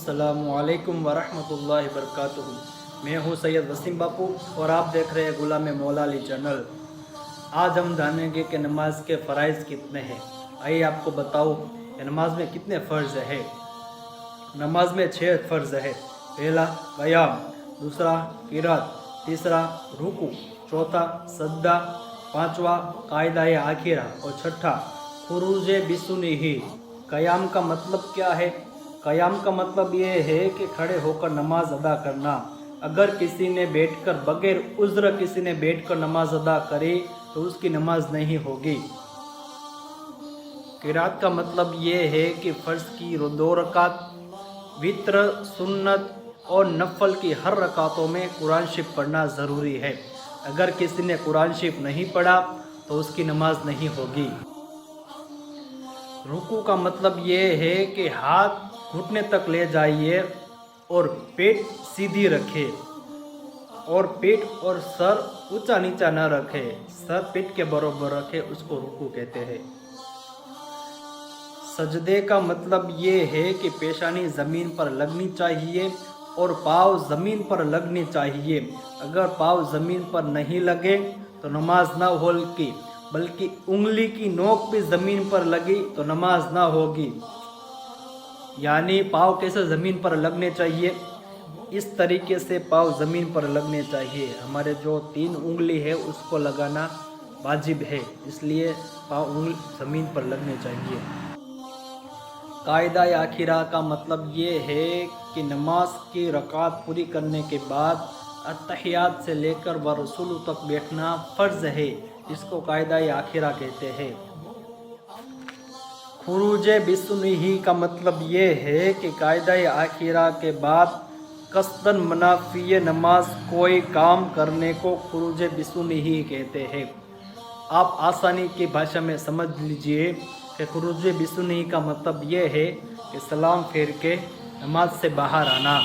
अस्सलामुअलैकुम वरहमतुल्लाहि वबरकातुहू। मैं हूँ सैयद वसीम बापू और आप देख रहे हैं गुलाम मौला अली चैनल। आज हम जानेंगे कि नमाज के फ़राइज़ कितने हैं। आइए आपको बताऊँ कि नमाज में कितने फ़र्ज़ है। नमाज में 6 फ़र्ज़ है। पहला क़याम, दूसरा क़िरात, तीसरा रुकू, चौथा सजदा, पाँचवा कायदा आखिरा और छठा खुरूज बिसुनिही। क़याम का मतलब क्या है? क़याम का मतलब ये है कि खड़े होकर नमाज अदा करना। अगर किसी ने बैठकर बगैर उज़्र किसी ने बैठकर नमाज अदा करे तो उसकी नमाज नहीं होगी। क़िरात का मतलब ये है कि फ़र्ज़ की 2 रकात, वित्र, सुन्नत और नफल की हर रकातों में कुरान शरीफ पढ़ना ज़रूरी है। अगर किसी ने कुरान शरीफ नहीं पढ़ा तो उसकी नमाज नहीं होगी। रुकू का मतलब ये है कि हाथ घुटने तक ले जाइए और पेट सीधी रखे और पेट और सर ऊंचा नीचा न रखे, सर पेट के बराबर रखे, उसको रुकू कहते हैं। सजदे का मतलब ये है कि पेशानी ज़मीन पर लगनी चाहिए और पाँव ज़मीन पर लगने चाहिए। अगर पाँव ज़मीन पर नहीं लगे तो नमाज ना होगी, बल्कि उंगली की नोक भी ज़मीन पर लगी तो नमाज ना होगी। यानी पाँव कैसे ज़मीन पर लगने चाहिए, इस तरीके से पाँव ज़मीन पर लगने चाहिए। हमारे जो 3 उंगली है उसको लगाना वाजिब है, इसलिए पाँव ज़मीन पर लगने चाहिए। कायदा आखिरा का मतलब ये है कि नमाज की रकात पूरी करने के बाद अत्तहियात से लेकर व रसूल तक बैठना फ़र्ज़ है। इसको कायदा आखिरा कहते हैं। खुरूज बिसुनिही का मतलब ये है कि कायदा आखिरा के बाद कसदन मनाफी नमाज कोई काम करने को खुरूज बिसुनिही कहते हैं। आप आसानी की भाषा में समझ लीजिए कि खुरूज बिसुनिही का मतलब ये है कि सलाम फेर के नमाज से बाहर आना।